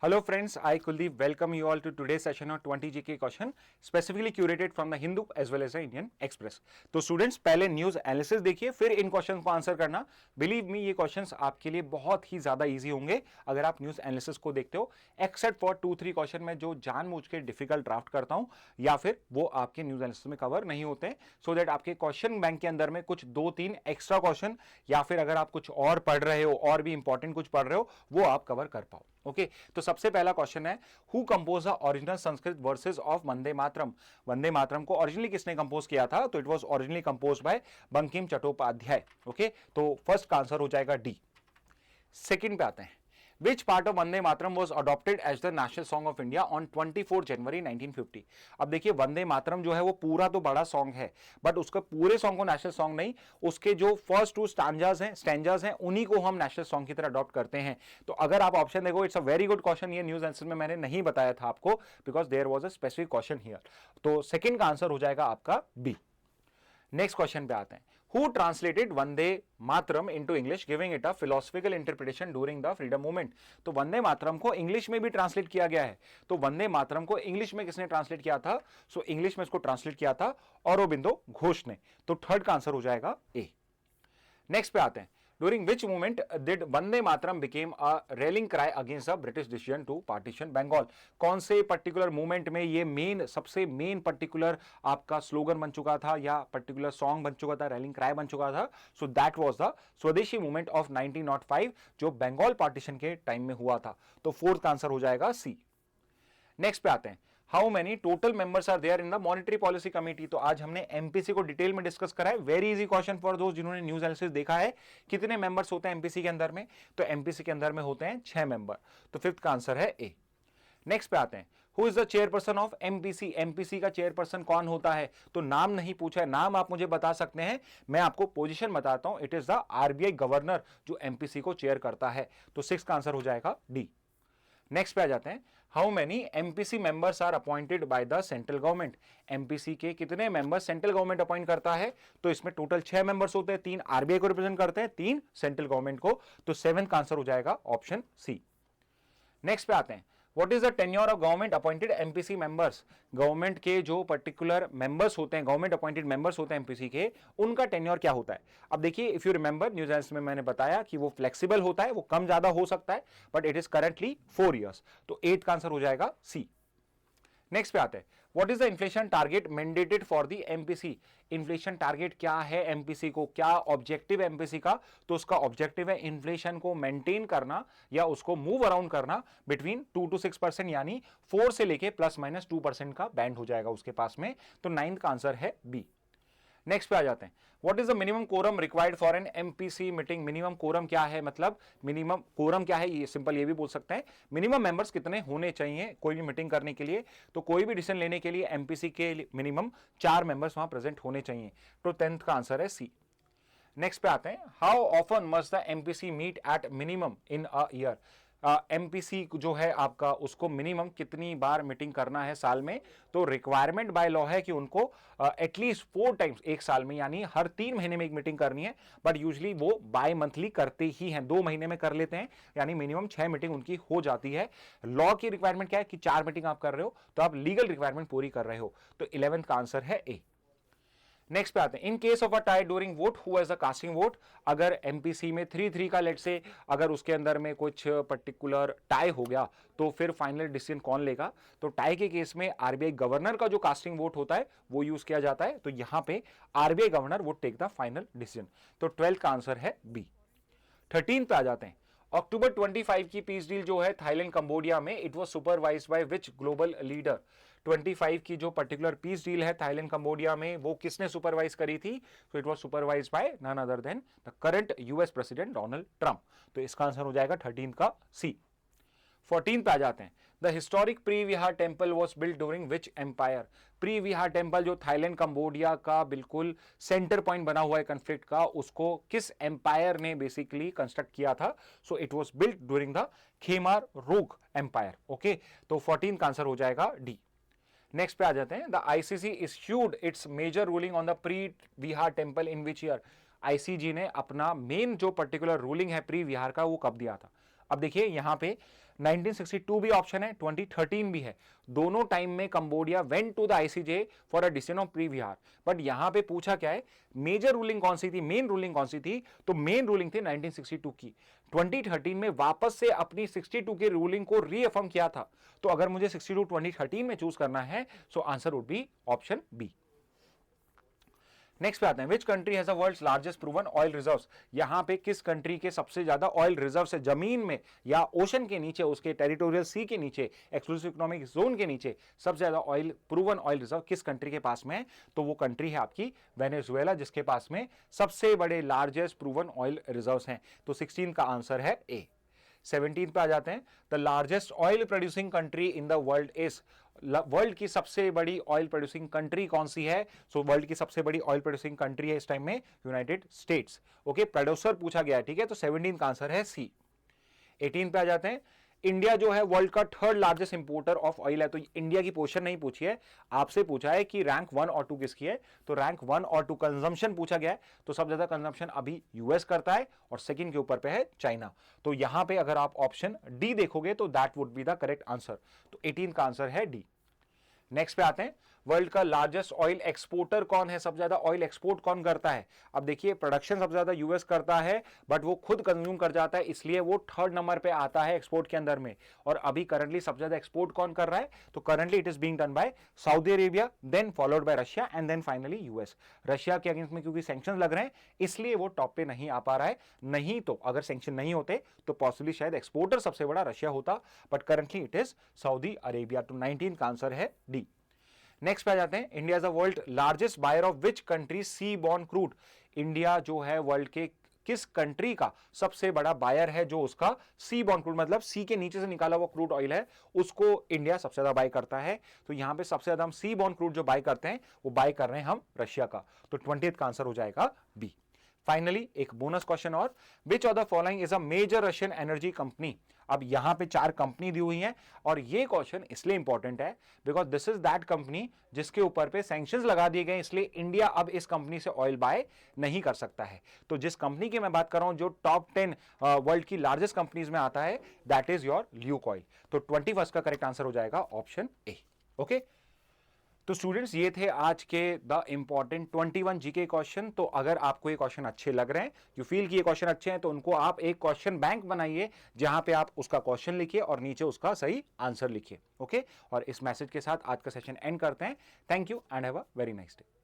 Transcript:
Hello friends, I Kuldeep welcome you all to today's session of 20 GK question specifically curated from the Hindu as well as the Indian Express। तो students पहले news analysis देखिए फिर इन questions को answer करना। Believe me ये questions आपके लिए बहुत ही ज्यादा इजी होंगे अगर आप न्यूज एनालिसिस को देखते हो, एक्सेप्ट फॉर 2-3 क्वेश्चन में जो जानबूझ के डिफिकल्ट ड्राफ्ट करता हूं या फिर वो आपके न्यूज एनालिसिस में कवर नहीं होते, सो दैट आपके क्वेश्चन बैंक के अंदर में कुछ 2-3 एक्स्ट्रा क्वेश्चन या फिर अगर आप कुछ और पढ़ रहे हो और भी इंपॉर्टेंट कुछ पढ़ रहे हो वो आप कवर कर पाओ। ओके तो सबसे पहला क्वेश्चन है, who compose the original Sanskrit verses of Vande Mataram. Vande Mataram को ओरिजिनली किसने कंपोज किया था? तो it was originally composed by Bankim Chattopadhyay. Okay तो फर्स्ट का आंसर हो जाएगा डी। सेकंड पे आते हैं, Which part of Vande Mataram was adopted as the national song of India on 24 जनवरी 1950? अब देखिए वंदे मातरम जो है वो पूरा तो बड़ा सॉन्ग है, बट उसका पूरे सॉन्ग को नेशनल सॉन्ग नहीं, उसके जो फर्स्ट 2 स्टैंजाज हैं उन्हीं को हम नेशनल सॉन्ग की तरह अडॉप्ट करते हैं। तो अगर आप ऑप्शन देखो, it's a very good question. ये न्यूज आंसर में मैंने नहीं बताया था आपको because there was a specific question here. तो सेकेंड का आंसर हो जाएगा आपका बी। नेक्स्ट क्वेश्चन पे आते हैं, who translated Vande Mataram into English giving it a philosophical interpretation during the freedom movement. तो वंदे मातरम को इंग्लिश में भी ट्रांसलेट किया गया है। तो वंदे मातरम को इंग्लिश में किसने ट्रांसलेट किया था? सो इंग्लिश में इसको ट्रांसलेट किया था औरोबिंदो घोष ने। तो थर्ड का आंसर हो जाएगा ए। नेक्स्ट पे आते हैं, during which movement did Vande Mataram became a rallying cry against the British decision to partition Bengal. कौन से पर्टिकुलर मूवमेंट में ये सबसे मेन पर्टिकुलर आपका स्लोगन बन चुका था या पर्टिकुलर सॉन्ग बन चुका था, रेलिंग क्राई बन चुका था? सो दैट वाज द स्वदेशी मूवमेंट ऑफ 1905 जो बंगाल पार्टीशन के टाइम में हुआ था। तो फोर्थ का आंसर हो जाएगा सी। नेक्स्ट पे आते हैं, how many total members are there in the monetary policy committee. तो आज हमने एमपीसी को डिटेल में डिस्कस करा है। वेरी इजी क्वेश्चन फॉर दोस्त जिन्होंने न्यूज एनालिसिस देखा है। कितने मेंबर्स होते हैं एमपीसी के अंदर में? तो एमपीसी के अंदर में होते हैं 6 मेंबर। तो फिफ्थ का आंसर है ए। नेक्स्ट पे आते हैं, who is the chairperson of MPC. MPC का चेयरपर्सन कौन होता है? तो नाम नहीं पूछा है, नाम आप मुझे बता सकते हैं, मैं आपको पोजीशन बताता हूं। It is the RBI governor जो एमपीसी को चेयर करता है। तो सिक्स का आंसर हो जाएगा डी। नेक्स्ट पे आ जाते हैं, how many MPC members are appointed by the central government. MPC के कितने मेंबर्स सेंट्रल गवर्नमेंट अपॉइंट करता है? तो इसमें टोटल 6 मेंबर्स होते हैं, 3 आरबीआई को रिप्रेजेंट करते हैं, 3 सेंट्रल गवर्नमेंट को। तो 7 का आंसर हो जाएगा ऑप्शन सी। नेक्स्ट पे आते हैं, what is the tenure of government appointed MPC members. Government के जो पर्टिकुलर मेंबर्स होते हैं, गवर्नमेंट अपॉइंटेड मेंबर्स होते हैं एमपीसी के, उनका टेन्योर क्या होता है? अब देखिए, if you remember news analysis में मैंने बताया कि वो फ्लेक्सिबल होता है, वो कम ज्यादा हो सकता है, but it is currently 4 years. तो 8 का आंसर हो जाएगा सी। नेक्स्ट पे आते हैं, what is the inflation target mandated for the MPC. Inflation target क्या है एमपीसी को, क्या ऑब्जेक्टिव है एमपीसी का? तो उसका ऑब्जेक्टिव है इन्फ्लेशन को मेंटेन करना या उसको मूव अराउंड करना बिटवीन 2 to 6%, यानी 4 से लेके ±2% का बैंड हो जाएगा उसके पास में। तो 9th का आंसर है बी। नेक्स्ट पे आ जाते हैं, what is the minimum quorum required for an MPC meeting. Minimum quorum क्या है, मतलब मिनिमम कोरम क्या है, ये सिंपल ये भी बोल सकते हैं, मिनिमम मेंबर्स कितने होने चाहिए कोई भी मीटिंग करने के लिए। तो कोई भी डिसीजन लेने के लिए एमपीसी के मिनिमम 4 मेंबर्स वहां प्रेजेंट होने चाहिए। तो 10th का आंसर है सी। नेक्स्ट पे आते हैं, how often must the MPC meet at minimum in a year. MPC जो है आपका, उसको मिनिमम कितनी बार मीटिंग करना है साल में? तो रिक्वायरमेंट बाय लॉ है कि उनको एटलीस्ट 4 टाइम्स एक साल में, यानी हर 3 महीने में एक मीटिंग करनी है। बट यूजली वो बाय मंथली करते ही हैं, 2 महीने में कर लेते हैं, यानी मिनिमम 6 मीटिंग उनकी हो जाती है। लॉ की रिक्वायरमेंट क्या है कि 4 मीटिंग आप कर रहे हो, तो आप लीगल रिक्वायरमेंट पूरी कर रहे हो। तो 11th का आंसर है ए। नेक्स्ट पे आते हैं, in case of a tie during vote who has the casting vote. अगर एमपीसी में 3-3 का लेट से अगर उसके अंदर में कुछ पर्टिकुलर टाई हो गया तो फिर फाइनल डिसीजन कौन लेगा? तो टाई के केस में आरबीआई गवर्नर का जो कास्टिंग वोट होता है वो यूज किया जाता है। तो यहां पे RBI governor would take the final decision. तो 12th का आंसर है बी। 13 पे आ जाते हैं, अक्टूबर 25 की पीस डील जो है थाईलैंड कंबोडिया में, it was supervised by which global leader. 25 की जो पर्टिकुलर पीस डील है थाईलैंड कंबोडिया में, वो किसने सुपरवाइज करी थी? तो it was supervised by none other than the current US president Donald Trump. तो इसका आंसर हो जाएगा 13 का सी। 14 पे आ जाते हैं, the historic Preah Vihear temple was build during which empire. Preah Vihear temple जो थाईलैंड कंबोडिया का बिल्कुल सेंटर पॉइंट बना हुआ है कंफ्लिक्ट का, उसको किस एम्पायर ने बेसिकली कंस्ट्रक्ट किया था? So it was build during the Khmer Rouge empire. Okay, तो 14 का आंसर हो जाएगा डी। नेक्स्ट पे आ जाते हैं, the ICC issued its major ruling on the Preah Vihear temple in which year. ICG ने अपना मेन जो पर्टिकुलर रूलिंग है प्री विहार का वो कब दिया था? अब देखिए यहां पे 1962 भी ऑप्शन है, 2013 भी है, दोनों टाइम में Cambodia went to the ICJ for a decision of Preah Vihear. But यहां पे पूछा क्या है, मेजर रूलिंग कौन सी थी, मेन रूलिंग कौन सी थी, तो मेन रूलिंग थी 1962 की। 2013 में वापस से अपनी 62 की रूलिंग को रीअफर्म किया था। तो अगर मुझे 62 2013 में चूज करना है, so answer would be option B. Next पे आते हैं, which country has the world's largest proven oil reserves. यहां पे किस कंट्री के सबसे ज्यादा ऑयल रिजर्व्स है, जमीन में या ओशन के नीचे, उसके टेरिटोरियल सी के नीचे, एक्सक्लूसिव इकोनॉमिक जोन के नीचे सबसे ज्यादा ऑयल प्रूवन ऑयल रिजर्व किस कंट्री के पास में है, तो वो कंट्री है आपकी वेनेजुएला, जिसके पास में सबसे बड़े लार्जेस्ट प्रूवन ऑयल रिजर्व्स हैं। तो 16 का आंसर है ए। 17 पे आ जाते हैं, the largest oil producing country in the world is. World की सबसे बड़ी ऑयल प्रोड्यूसिंग कंट्री कौन सी है, सो वर्ल्ड की सबसे बड़ी ऑयल प्रोड्यूसिंग कंट्री है इस टाइम में यूनाइटेड स्टेट्स। ओके, प्रोड्यूसर पूछा गया है, ठीक है, तो 17 का आंसर है सी। 18 पे आ जाते हैं, इंडिया जो है वर्ल्ड का third largest importer of oil है। तो इंडिया की पोजीशन नहीं पूछी है, आपसे पूछा है कि रैंक 1 और 2 किसकी है, तो रैंक 1 और 2 कंजम्पशन पूछा गया है। तो सबसे ज्यादा कंजम्पशन अभी यूएस करता है और सेकंड के ऊपर पे है चाइना। तो यहां पे अगर आप ऑप्शन डी देखोगे तो that would be the correct answer. तो 18 का आंसर है डी। नेक्स्ट पे आते हैं, वर्ल्ड का लार्जेस्ट ऑयल एक्सपोर्टर कौन है, सबसे ज्यादा ऑयल एक्सपोर्ट कौन करता है। अब देखिए प्रोडक्शन सबसे ज्यादा यूएस करता है, बट वो खुद कंज्यूम कर जाता है, इसलिए वो थर्ड नंबर पे आता है एक्सपोर्ट के अंदर में। और अभी करंटली सबसे ज्यादा एक्सपोर्ट कौन कर रहा है, तो currently it is being done by Saudi Arabia, then followed by Russia and then finally US. Russia के अगेंस्ट में क्योंकि सैंक्शन लग रहे हैं इसलिए वो टॉप पे नहीं आ पा रहा है, नहीं तो अगर सैंक्शन नहीं होते तो पॉसिबली शायद एक्सपोर्टर सबसे बड़ा रशिया होता, but currently it is Saudi Arabia. तो 19 का आंसर है डी। नेक्स्ट पे आ जाते हैं, India is the world largest buyer of which country sea borne crude. India जो है वर्ल्ड के किस कंट्री का सबसे बड़ा बायर है, जो उसका सी बॉर्न क्रूड मतलब सी के नीचे से निकाला हुआ क्रूड ऑयल है, उसको इंडिया सबसे ज्यादा बाय करता है। तो यहां पे सबसे ज्यादा हम सी बॉर्न क्रूड जो बाय करते हैं वो बाय कर रहे हैं हम रशिया का। तो 20 का आंसर हो जाएगा बी। फाइनली एक बोनस क्वेश्चन और, which of the following is a major Russian energy company. अब यहां पे 4 कंपनी दी हुई हैं और ये क्वेश्चन इसलिए इंपॉर्टेंट है because this is that company जिसके ऊपर पे सैंक्शंस लगा दिए गए, इसलिए इंडिया अब इस कंपनी से ऑयल बाय नहीं कर सकता है। तो जिस कंपनी की मैं बात कर रहा हूं जो टॉप 10 वर्ल्ड की लार्जेस्ट कंपनीज में आता है, that is your Luke oil. तो 21 का करेक्ट आंसर हो जाएगा ऑप्शन ए। ओके, तो स्टूडेंट्स ये थे आज के द इंपॉर्टेंट 21 जीके क्वेश्चन। तो अगर आपको ये क्वेश्चन अच्छे लग रहे हैं, यू फील कि ये क्वेश्चन अच्छे हैं, तो उनको आप एक क्वेश्चन बैंक बनाइए जहां पे आप उसका क्वेश्चन लिखिए और नीचे उसका सही आंसर लिखिए। ओके, और इस मैसेज के साथ आज का सेशन एंड करते हैं। Thank you and have a very nice day.